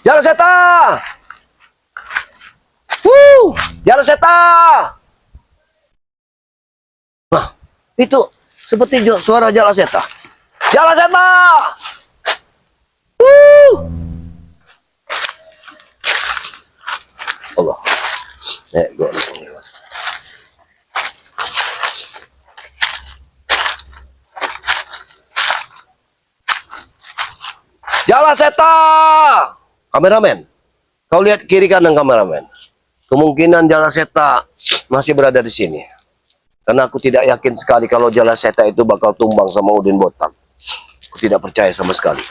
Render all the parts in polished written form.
Jalan Seta. Jalan Seta. Nah, itu seperti suara Jalan Seta. Jalan Seta. Allah. Gua lewat. Jalan Seta. Kameramen, kau lihat kiri kanan kameramen. Kemungkinan Jalan Seta masih berada di sini. Karena aku tidak yakin sekali kalau Jalan Seta itu bakal tumbang sama Udin Botak. Aku tidak percaya sama sekali.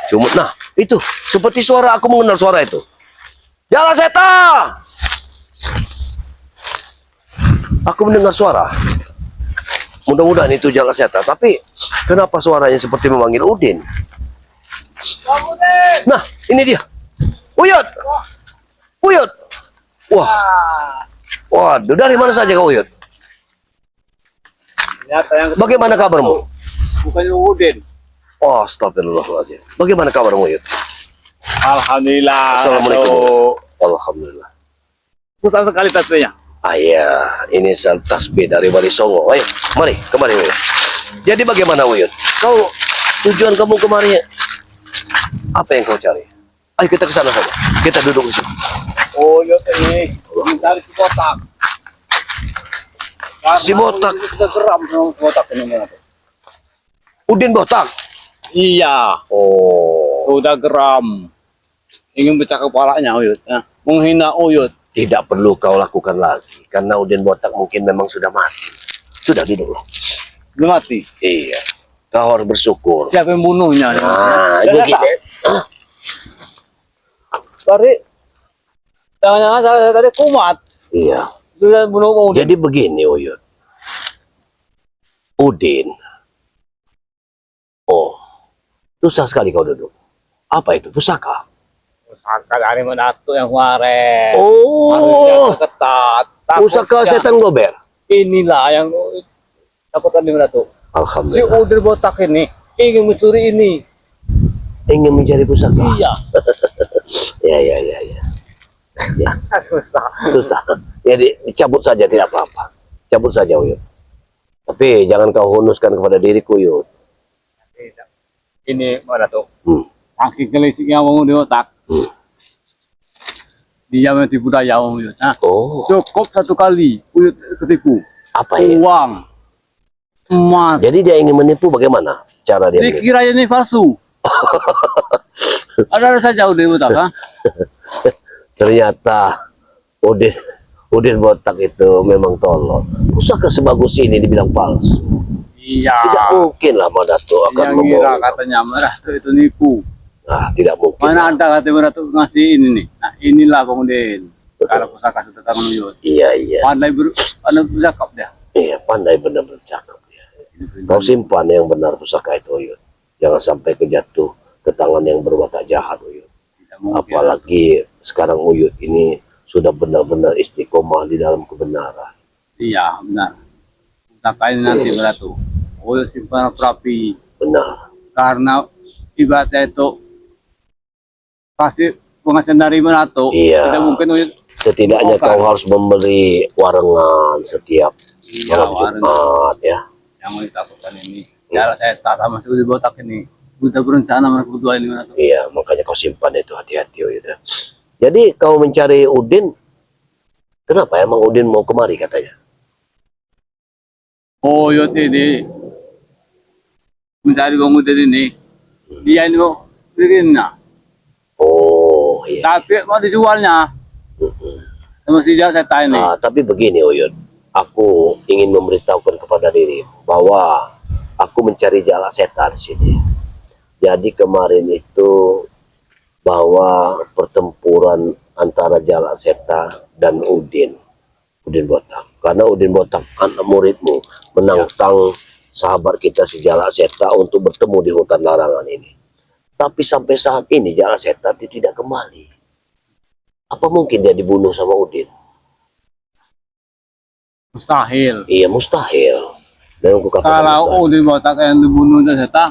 Cuma, nah, itu seperti suara, aku mengenal suara itu. Jalan Seta. Aku mendengar suara. Mudah-mudahan itu Jalan Seta. Tapi kenapa suaranya seperti memanggil Udin? Nah, ini dia. Uyut. Uyut. Wah. Waduh, dari mana saja kau Uyut? Bagaimana kabarmu? Bukan Udin. Oh, astagfirullahaladzim. Bagaimana kabarmu Uyut? Alhamdulillah. Assalamualaikum. Alhamdulillah. Susah sekali tasbihnya. Ayah, ini tasbih dari Wali Songo. Ayo, mari, kemari Uyut. Jadi bagaimana Uyut? Kau, tujuan kamu kemari, apa yang kau cari? Ayo kita ke sana saja. Kita duduk di sini. Oh, iya ini. Mencari si botak. Si botak. Sudah geram sama botak ini. Udin Botak. Iya. Oh. Sudah geram. Ingin pecah kepalanya Uyut. Menghina Uyut. Tidak perlu kau lakukan lagi. Karena Udin Botak mungkin memang sudah mati. Sudah duduk. Sudah mati? Iya. Kau harus bersyukur. Siapa yang bunuhnya? Nah, begini. Tadi jangan-jangan saya tadi kumat. Iya. Sudah bunuh Udin. Jadi begini Uyut. Udin. Oh. Susah sekali kau duduk. Apa itu? Pusaka. Pusaka dari Menatu yang kemarin. Oh. Ketat. Pusaka setan gober. Inilah yang takut tadi Menatu. Si Alhamdulillah. Udin Botak ini ingin mencuri ini. Ingin mencari pusaka. Iya. Ya. Ya. Susah. Jadi cabut saja tidak apa-apa. Cabut saja Uyut. Tapi jangan kau hunuskan kepada diriku Uyut. Ini mana tuh? Saking gelisiknya mau di otak. Dia menipu daya Uyut. Oh. Cukup satu kali Uyut ketipu. Apa ya? Uang, emas. Jadi dia ingin menipu bagaimana cara dia menipu? Dikira ini palsu. Ada saja Udin Botak, Ternyata Udin Botak itu memang tolol. Pusaka sebagus ini dibilang palsu. Iya. Tidak mungkin lah Mandato akan yang ngira membohong. katanya Mandato itu nipu. Nah, tidak mungkin. Mana ada kata Mandato ngasih ini nih. Nah, inilah Bang Udin. Kalau pusaka sudah tangan Uyut. Iya. Pandai bercakap dia. Iya, pandai benar bercakap dia. Kau simpan yang benar pusaka itu Uyut. Jangan sampai kejatuh ke tangan yang berwatak jahat Uyut. Apalagi sekarang Uyut ini sudah benar-benar istiqomah di dalam kebenaran. Iya, benar. Pusaka ini nanti Mandato. Uyut simpan rapi. Benar. Karena ibaratnya itu pasti penghasilan dari Mandato. Iya. Tidak mungkin Uyut. Setidaknya kau harus memberi warengan setiap malam Jumat ya. Yang mau ditakutkan ini. Ya saya tak sama si Udin Botak ini. Sudah berencana mereka berdua ini Mandato. Iya, makanya kau simpan itu hati-hati ya. Jadi kau mencari Udin, kenapa emang Udin mau kemari katanya? Oh Uyut ini mencari Bang Udin ini. Dia ini mau bikinnya. Oh iya. Tapi mau dijualnya. Sama si Jalan Seta ini. Tapi begini Uyut, aku ingin memberitahukan kepada diri bahwa aku mencari Jalan Seta di sini. Jadi kemarin itu bahwa pertempuran antara Jalan Seta dan Udin Botak. Karena Udin Botak anak muridmu menantang sahabat kita si Jalan Seta untuk bertemu di hutan larangan ini. Tapi sampai saat ini Jalan Seta tidak kembali. Apa mungkin dia dibunuh sama Udin? Mustahil. Iya, mustahil. Dan aku katakan kalau Udin Botak yang dibunuh Jalan Seta,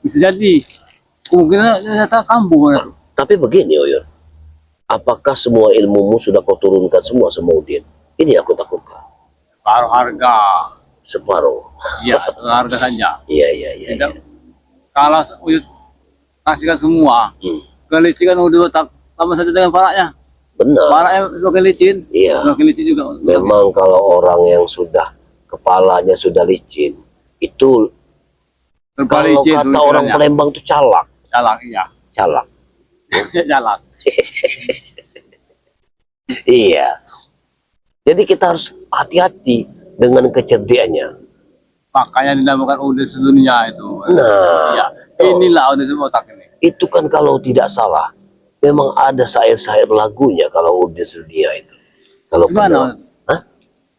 bisa jadi kemungkinan Jalan Seta kambuh. Tapi begini Uyun, apakah semua ilmumu sudah kau turunkan semua sama Udin? Ini aku takutkan. Separuh harga. Separuh. Iya, separuh harga saja. Iya, iya, iya. Tidak. Iya. Kalau Uyut kasihkan semua, kelicikan udah otak sama saja dengan palaknya. Benar. Palaknya semakin licin. Iya. Semakin licin juga. Memang kalau orang yang sudah kepalanya sudah licin, itu kalau Licin, kata orang Palembang itu calak. calak, iya. Calak. Calak. Iya. Jadi kita harus hati-hati dengan kecerdikannya. Makanya dinamakan Udin sedunia itu. Nah, Iya. Inilah Udin otak ini. itu kan kalau tidak salah, memang ada syair-syair lagunya kalau Udin sedunia itu. Kalau Gimana? Hah?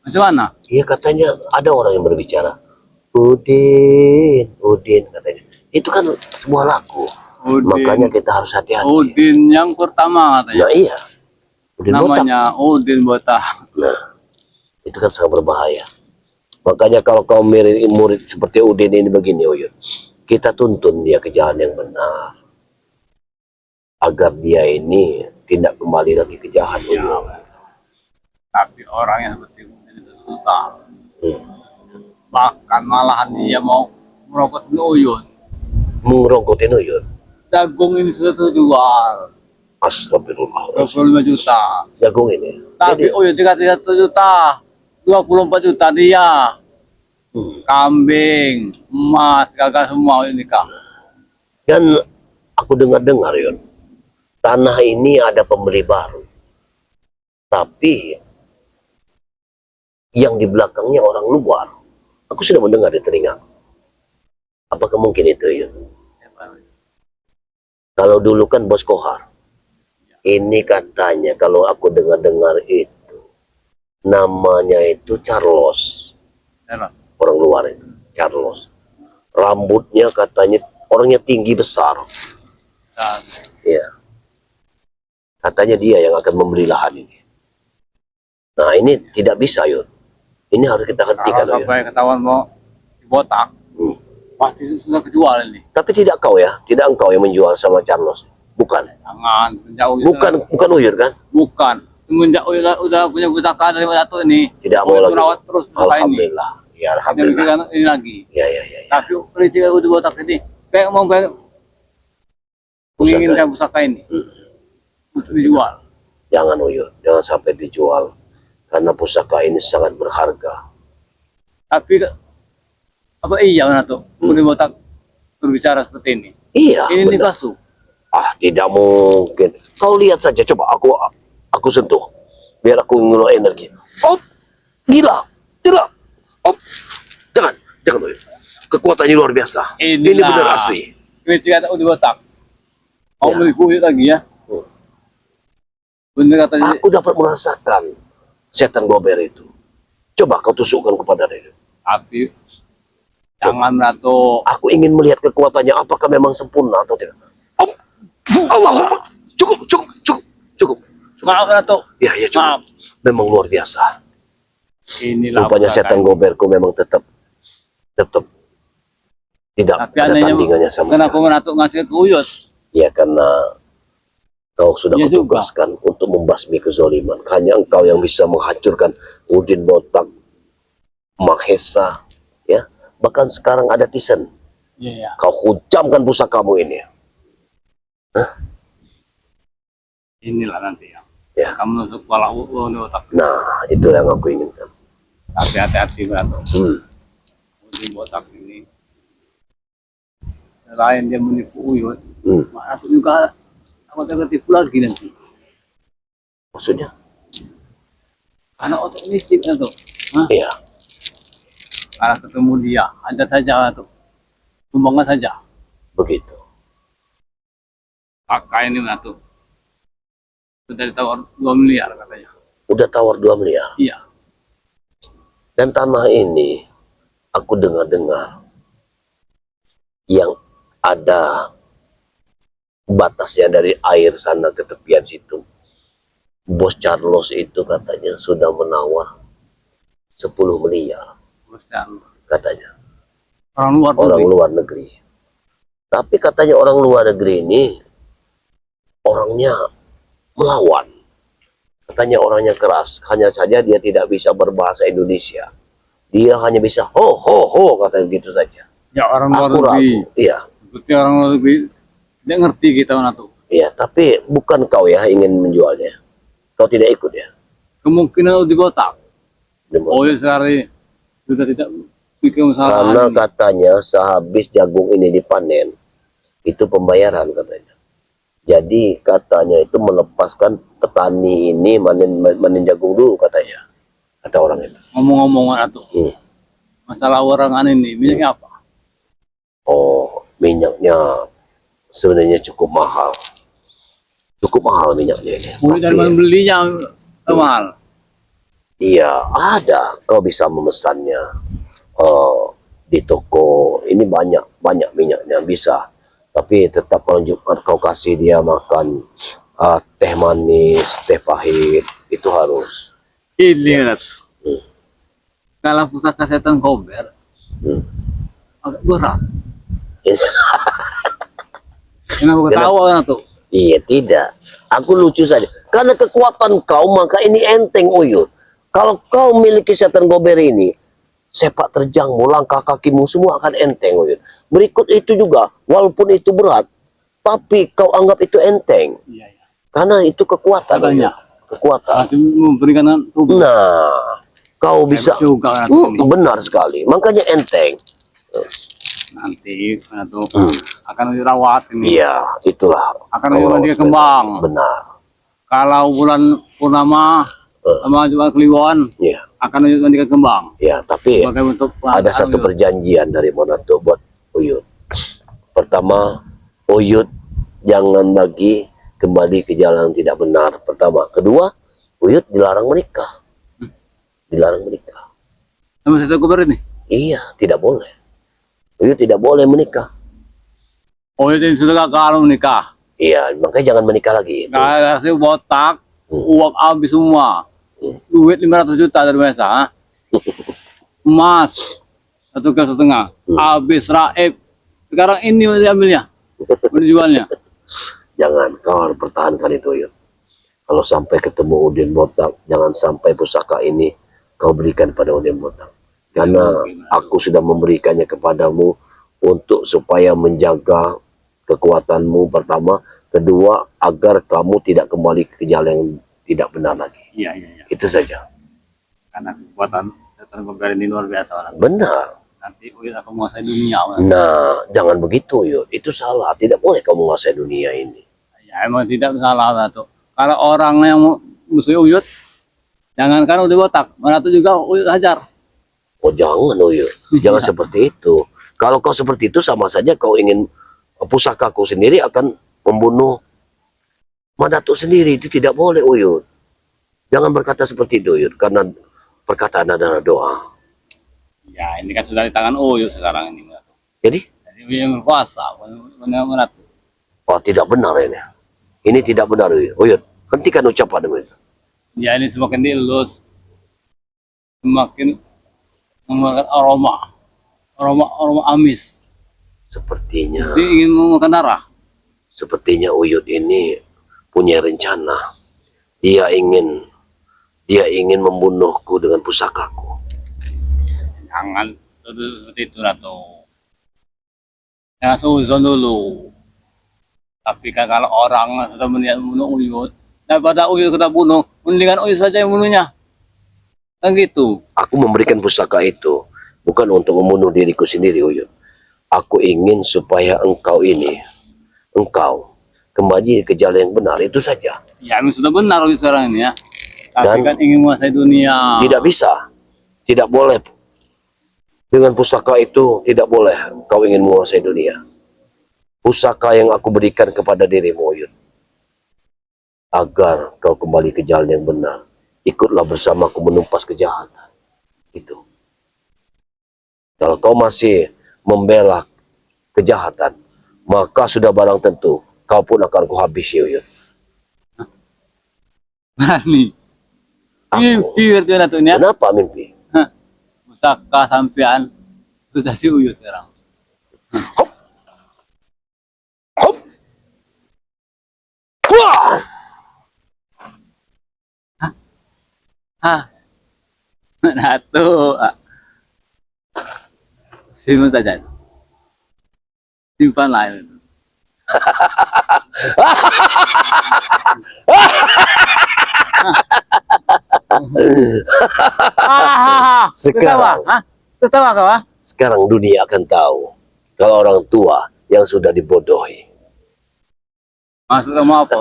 Macam mana? Iya katanya ada orang yang berbicara. Udin, Udin katanya. Itu kan semua lagu. Udin. Makanya kita harus hati-hati. Udin yang pertama katanya. Nah iya. Udin botak. Namanya Udin botak. Nah, itu kan sangat berbahaya. Makanya kalau kau murid seperti Udin ini begini, Uyun, kita tuntun dia ke jalan yang benar. Agar dia ini tidak kembali lagi ke jahat. Ya, tapi orang yang seperti Udin itu susah. Bahkan malahan dia mau merokok Uyun. Mengerogotin Uyun. Jagung ini sudah terjual Astagfirullah. 25 juta. Jagung ini. Tapi Jadi, Uyun 31 juta. 24 juta dia. Kambing, emas, gagal semua ini Kak. dan aku dengar-dengar, Yun, tanah ini ada pembeli baru. Tapi yang di belakangnya orang luar. Aku sudah mendengar di telinga. Apakah mungkin itu, Yun? Kalau dulu kan Bos Kohar. Ini katanya kalau aku dengar-dengar itu namanya itu Carlos. Orang luar itu, Carlos. Rambutnya katanya orangnya tinggi besar. Iya. Katanya dia yang akan membeli lahan ini. Nah ini tidak bisa, Yun. Ini harus kita hentikan. Kalau sampai ketahuan mau botak, pasti sudah kejual ini. Tapi tidak kau ya, tidak engkau yang menjual sama Carlos. Bukan. Jangan, sejauh Bukan Uyur kan? Bukan. Semenjak udah punya pusaka dari satu ini. Tidak mau lagi. Merawat terus pusaka ini. Alhamdulillah. Ya alhamdulillah. Jangan ini lagi. Ya ya ya. Ya. Tapi kelinci udah botak ini, kayak mau menginginkan pusaka ini untuk dijual. Jangan Uyur, jangan sampai dijual. Karena pusaka ini sangat berharga. Tapi apa iya mana tuh? Udah botak berbicara seperti ini. Iya. Ini benar. palsu. Ah, tidak mungkin. Kau lihat saja, coba aku sentuh. Biar aku ngeluar energi. Oh, gila. Oh, jangan Uyur. Kekuatannya luar biasa. Ini benar asli. Kelinci kata udah botak. Mau Ya. beli kulit lagi ya? Bener katanya. Aku dapat merasakan setan gober itu. Coba kau tusukkan kepada dia. Tapi jangan Ratu. Aku ingin melihat kekuatannya apakah memang sempurna atau tidak. Oh, Allah, cukup. Maaf Ratu. Ya, cukup. Maaf. Memang luar biasa. Inilah Rupanya setan goberku memang tetap tidak tapi ada anehnya, tandingannya sama kenapa sekali. Ratu ngasih ke Uyut? Ya karena kau sudah Ya juga. kutugaskan untuk membasmi kezaliman. Hanya engkau yang bisa menghancurkan Udin Botak, Mahesa, ya. Bahkan sekarang ada Tisen. Iya. Kau hujamkan pusakamu ini. Inilah nanti ya. Ya. Kamu nusuk kepala otak. Nah, itu yang aku inginkan. Tapi hati-hati Ratu. Udin botak ini. Selain dia menipu Uyut, Ratu juga aku tertipu lagi nanti. Maksudnya? Karena otak ini sip Ratu. Iya. Karena ketemu dia, ada saja Ratu. Sumbangan saja. Begitu. Pakai ini Ratu. Sudah ditawar 2 miliar katanya. Udah tawar 2 miliar. Iya. Dan tanah ini, aku dengar-dengar, yang ada batasnya dari air sana ke tepian situ. Bos Carlos itu katanya sudah menawar 10 miliar. Katanya. Orang luar Orang luar negeri. Tapi katanya orang luar negeri ini, orangnya melawan. Katanya orangnya keras, hanya saja dia tidak bisa berbahasa Indonesia. Dia hanya bisa ho ho ho, katanya gitu saja. Ya orang luar Aku negeri. ragu, iya. Seperti orang luar negeri. Tidak ngerti kita mana tuh. Iya, tapi bukan kau ya ingin menjualnya. Kau tidak ikut ya. Kemungkinan di botak. Oh ya sekali sudah tidak bikin usaha. Karena katanya sehabis jagung ini dipanen, itu pembayaran katanya. Jadi katanya itu melepaskan petani ini manen jagung dulu katanya. Kata orang itu. Ngomong-ngomongan atuh. Masalah orangan ini minyaknya apa? Oh, minyaknya sebenarnya cukup mahal. Cukup mahal minyaknya ini. Mulai dari mana belinya mahal? Iya, ada. Kau bisa memesannya di toko. Ini banyak minyaknya bisa. Tapi tetap kalau kau kasih dia makan teh manis, teh pahit, itu harus. Ini lihat. Kalau pusat kesehatan Kober agak berat. Kenapa ketawa tuh? Iya, tidak. Aku lucu saja. Karena kekuatan kau, maka ini enteng, Uyut. Kalau kau miliki setan gober ini, sepak terjangmu, langkah kakimu semua akan enteng, Uyut. Berikut itu juga, walaupun itu berat, tapi kau anggap itu enteng. Iya, iya. Karena itu kekuatan. Katanya. Kekuatan. Nanti memberikan tubuh. Nah, kau bisa. Juga, benar sekali. Makanya enteng. Nanti tuh akan dirawat ini. Iya, itulah. Akan dia kembang. Benar. Kalau bulan purnama sama juga kliwon, Iya. akan dia kembang. Ya, tapi ada satu perjanjian dari Monato buat Uyut. Pertama, Uyut jangan lagi kembali ke jalan yang tidak benar. Pertama. Kedua, Uyut dilarang menikah. Dilarang menikah. Sama saya Kober ini? Iya, tidak boleh. Uyut tidak boleh menikah. Oh, itu sudah kalau menikah. Iya, makanya jangan menikah lagi. Nah, kasih botak, uang habis semua. Duit 500 juta dari mesa. Emas 1,5 kilo. Habis raib. Sekarang ini mau diambilnya. Menjualnya. Jangan, kau harus pertahankan itu, Uyut. Kalau sampai ketemu Udin Botak, jangan sampai pusaka ini kau berikan pada Udin Botak. Karena aku sudah memberikannya kepadamu untuk supaya menjaga kekuatanmu pertama. Kedua, agar kamu tidak kembali ke jalan yang tidak benar lagi. Iya, iya, iya. Itu saja. Karena kekuatan setan Kober ini luar biasa. Orang. Benar. Nanti Uyut akan menguasai dunia. Orang. Nah, jangan begitu, Uyut. Itu salah. Tidak boleh kamu menguasai dunia ini. Ya, emang tidak salah tuh. Kalau orang yang musuh Uyut, jangankan udah botak, mana tuh juga Uyut hajar. Oh, jangan, Uyut. Jangan seperti itu. Kalau kau seperti itu, sama saja kau ingin pusakaku sendiri akan membunuh Madatuk sendiri. Itu tidak boleh, Uyut. Jangan berkata seperti itu, Uyut. Karena perkataan adalah doa. Ya, ini kan sudah di tangan Uyut sekarang ini. Jadi? Jadi Uyut yang berkuasa, benar-benar. Oh, tidak benar ini. Ini tidak benar, Uyut. Uyut, hentikan ucapan itu. Ya, ini semakin dielus, semakin mengeluarkan aroma amis. Sepertinya. Dia ingin memakan darah. Sepertinya Uyut ini punya rencana. Dia ingin membunuhku dengan pusakaku. Jangan seperti itu Ratu. Jangan seuzon dulu. Tapi kan kalau orang sudah meniat membunuh Uyut, daripada Uyut kita bunuh, mendingan Uyut saja yang bunuhnya. Kan gitu. Aku memberikan pusaka itu bukan untuk membunuh diriku sendiri, Uyut. Aku ingin supaya engkau kembali ke jalan yang benar, itu saja. Ya, memang sudah benar Uyut sekarang ini ya. Tapi Dan kan ingin menguasai dunia. tidak bisa. Tidak boleh. Dengan pusaka itu tidak boleh kau ingin menguasai dunia. Pusaka yang aku berikan kepada dirimu, Uyut, agar kau kembali ke jalan yang benar. Ikutlah bersamaku menumpas kejahatan. Itu. Kalau kau masih membela kejahatan, maka sudah barang tentu kau pun akan kuhabisi, Uyut. Berani. Mimpi dia Ratunya. Kenapa mimpi? Pusaka sampean sudah si Uyut sekarang. Hop. Hop. Wah! Hah? Nato. Simpan saja. Simpan lah. Sekarang, Tertawa kau, ah? sekarang dunia akan tahu kalau orang tua yang sudah dibodohi. Maksud kamu apa?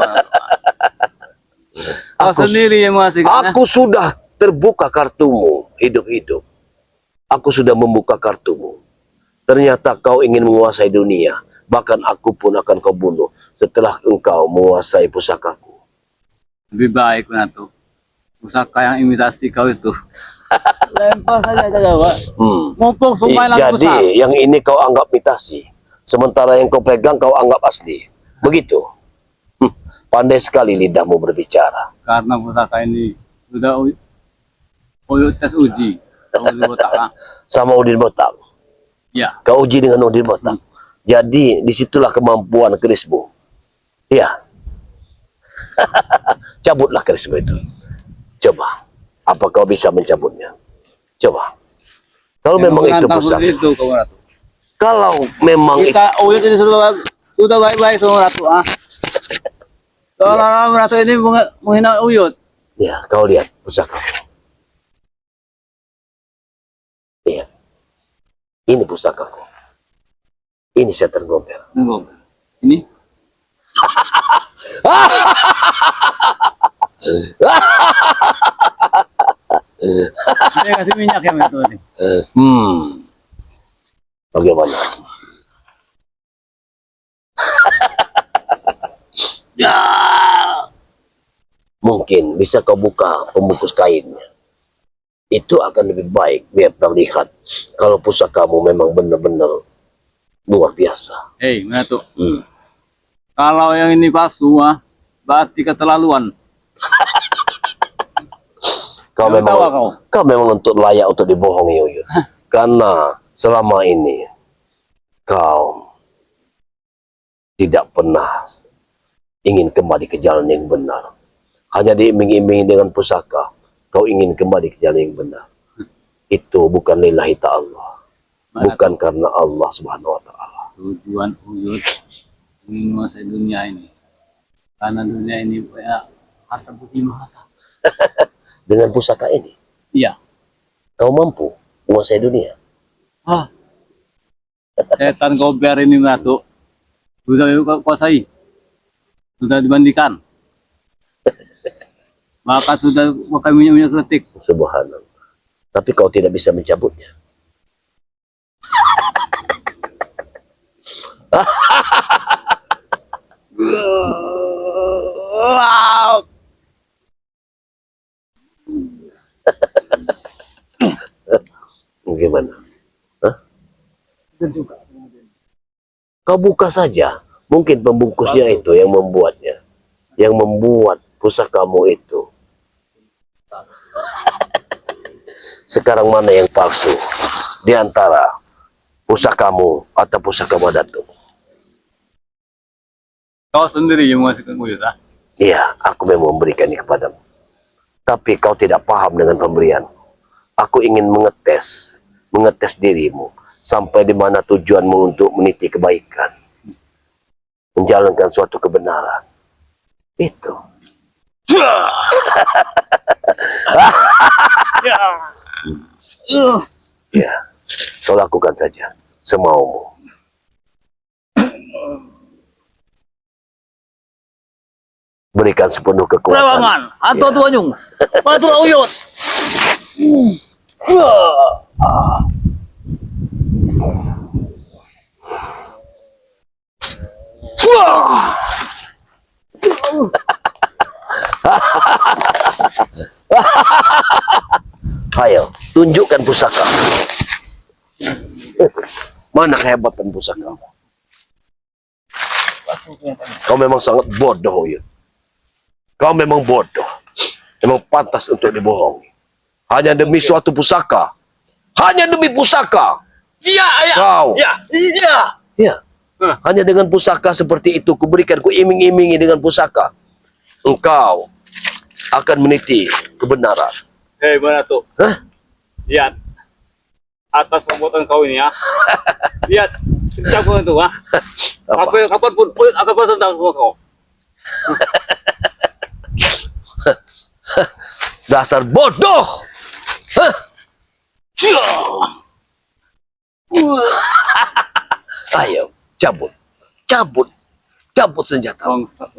Kau Aku- sendiri yang masih. Aku sudah terbuka kartumu hidup-hidup. Aku sudah membuka kartumu. Ternyata kau ingin menguasai dunia. Bahkan aku pun akan kau bunuh setelah engkau menguasai pusakaku. Lebih baik Nato. Pusaka yang imitasi kau itu. Lempar saja Pak. Mumpung semua yang Jadi besar. yang ini kau anggap imitasi. Sementara yang kau pegang kau anggap asli. Begitu. Pandai sekali lidahmu berbicara. Karena pusaka ini sudah tes uji. Uji botak, ah. Sama Udin Botak. Ya. Kau uji dengan Udin Botak. Jadi disitulah kemampuan kerismu. Ya. Cabutlah kerismu itu. Coba. Apa kau bisa mencabutnya? Coba. Kalau Yang memang itu menantang pusaka. seperti itu kau Ratu. Kalau memang itu. Kita uyut ini sudah baik-baik semua Ratu, ah. Kalau Ratu ini menghina uyut. Ya, kau lihat pusaka. Iya. Ini pusakaku. Ini setan gombel. Tunggu. Ini. Saya kasih minyak ya Ratu ini. Bagaimana? Ya. Mungkin bisa kau buka pembungkus kainnya. Itu akan lebih baik biar terlihat kalau pusakamu memang benar-benar luar biasa. Hei, Ratu. Kalau yang ini palsu, ah, berarti keterlaluan. Kau Jangan tawa memang, kau. kau memang untuk layak untuk dibohongi, Uyut. Karena selama ini kau tidak pernah ingin kembali ke jalan yang benar. Hanya diiming-imingi dengan pusaka, kau ingin kembali ke jalan yang benar. Itu bukan lillahi ta'ala. Bukan karena Allah subhanahu wa ta'ala. Tujuan uyut ingin menguasai dunia ini. Karena dunia ini punya harta bukti mahal. Dengan pusaka ini, Iya. kau mampu menguasai dunia. Ah. Setan gober ini Ratu. Sudah kuasai. Sudah dimandikan. Maka sudah pakai minyak ketik. Subhanallah. Tapi kau tidak bisa mencabutnya. Gimana? Hah? Kau buka saja. Mungkin pembungkusnya itu yang membuatnya. Yang membuat pusakamu itu. Sekarang mana yang palsu? Di antara pusakamu atau pusaka Madatu? Kau sendiri yang menguasai uyut, ah. Iya, aku memang memberikannya kepadamu. Tapi kau tidak paham dengan pemberian. Aku ingin mengetes dirimu. Sampai di mana tujuanmu untuk meniti kebaikan. Menjalankan suatu kebenaran. Itu. Ya, kau lakukan saja semaumu. Berikan sepenuh kekuatan. Perawangan, atau tuanyung. Patu uyut. Ayo, tunjukkan pusaka. Mana kehebatan pusaka? Kau memang sangat bodoh, Uyut. Kau memang bodoh. Memang pantas untuk dibohongi. Hanya demi suatu pusaka. Hanya demi pusaka. Iya, iya. Kau. Iya, iya. Ya. Hanya dengan pusaka seperti itu, kuberikan, ku iming-imingi dengan pusaka. Engkau akan meniti kebenaran. Hei, mana tuh? Hah? Lihat. Atas perbuatan kau ini ya. Lihat. Cabut itu ha. Apa? Kapanpun Uyut akan bertentang sama kau. Dasar bodoh. Hah? Ayo, cabut. Cabut. Cabut senjata. Bangsat.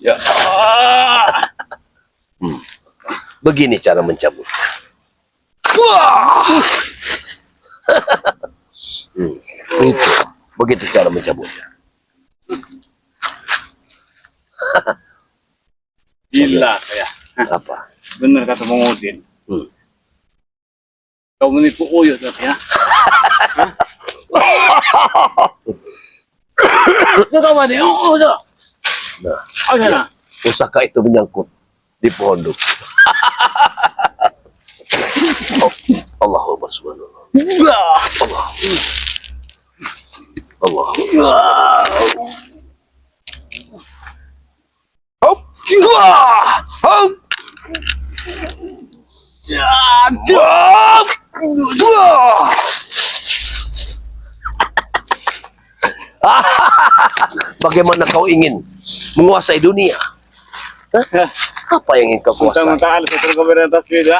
Ya. Begini cara mencabut. Wah! Itu. Begitu cara mencabutnya. Gila ya. Apa? Bener kata Bang Udin. Hmm. Kau menipu Uyut ya. Sudah mana? Sudah. Nah, Oh sana. pusaka itu menyangkut di pohon duk. Allahu Akbar subhanallah. Allah. Hop. Hop. Bagaimana kau ingin menguasai dunia? Hah? Apa yang ingin kau kuasai? Mentang-mentang ada satu pemerintah kita.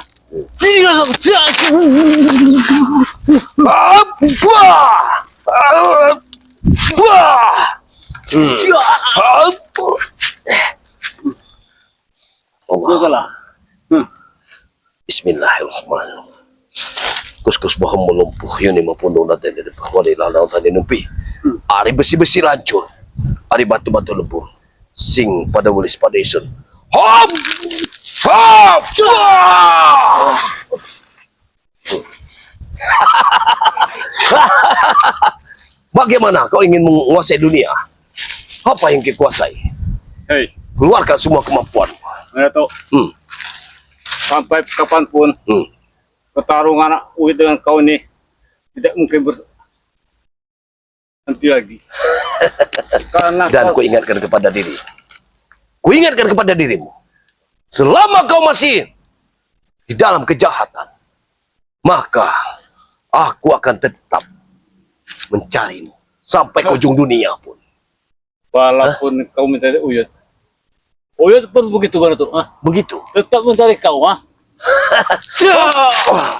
Allah. Salah. Bismillahirrahmanirrahim. Kus-kus baham melumpuh yuni mapuno natin di bawah di lalau tadi numpi. Ari besi-besi lancur. Ari batu-batu lebur. Sing pada wulis pada isun. Hop! Hop! Bagaimana kau ingin menguasai dunia? Apa yang kau kuasai? Hei, Keluarkan semua kemampuan. mana tuh? Sampai kapanpun pertarungan Uyut dengan kau ini tidak mungkin berhenti lagi. Karena Dan ku ingatkan kepada diri. Ku ingatkan kepada dirimu. Selama kau masih di dalam kejahatan, maka aku akan tetap mencarimu sampai ke ujung dunia pun. walaupun kau mencari Uyut, Uyut pun begitu mana tuh? Hah? Begitu. Tetap mencari kau, ha? Allah.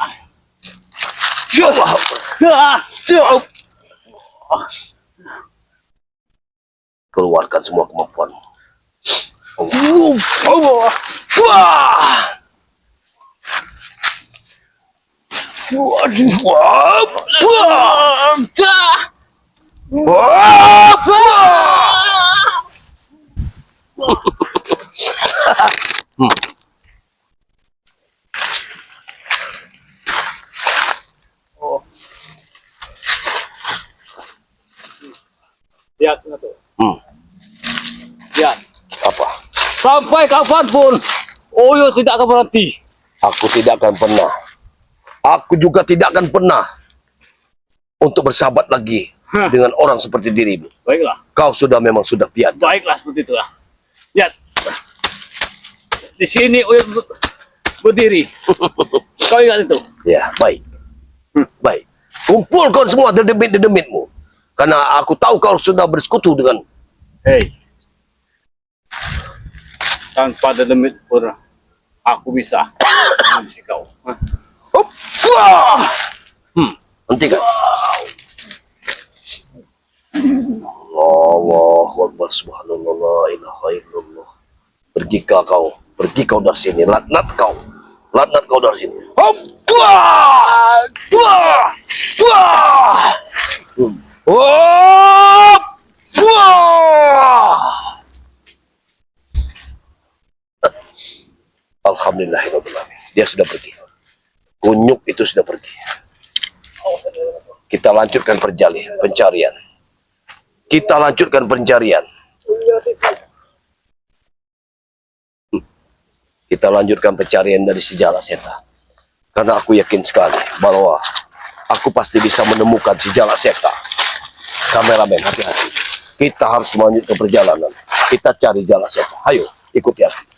Keluarkan semua kemampuanmu. Allah. Wah. Lihat, mana tuh? Lihat. Apa? Sampai kapanpun Uyut tidak akan berhenti. Aku tidak akan pernah. Aku juga tidak akan pernah untuk bersahabat lagi dengan orang seperti dirimu. Baiklah, Kau memang sudah biadab. baiklah seperti itu lah. Lihat. Di sini Uyut berdiri. Kau ingat itu? Ya, baik. Baik. Kumpulkan semua dedemit-dedemitmu. Karena aku tahu kau sudah bersekutu dengan... Hei. Tanpa demit pun aku bisa menghabisi kau. Hah? Hop. Wah. Hentikan. Allahu Akbar subhanallah la ilaha illallah. Pergi kau dari sini. Laknat kau dari sini. Hop. Wah. Wah. Wah. Hop. Wah. Alhamdulillahirrahmanirrahim. Dia sudah pergi. Kunyuk itu sudah pergi. Kita lanjutkan pencarian. Kita lanjutkan pencarian. Kita lanjutkan pencarian dari si Jala Seta. Karena aku yakin sekali bahwa aku pasti bisa menemukan si Jala Seta. Kameramen, hati-hati. Kita harus melanjutkan perjalanan. Kita cari Jala Seta. Ayo, ikuti aku.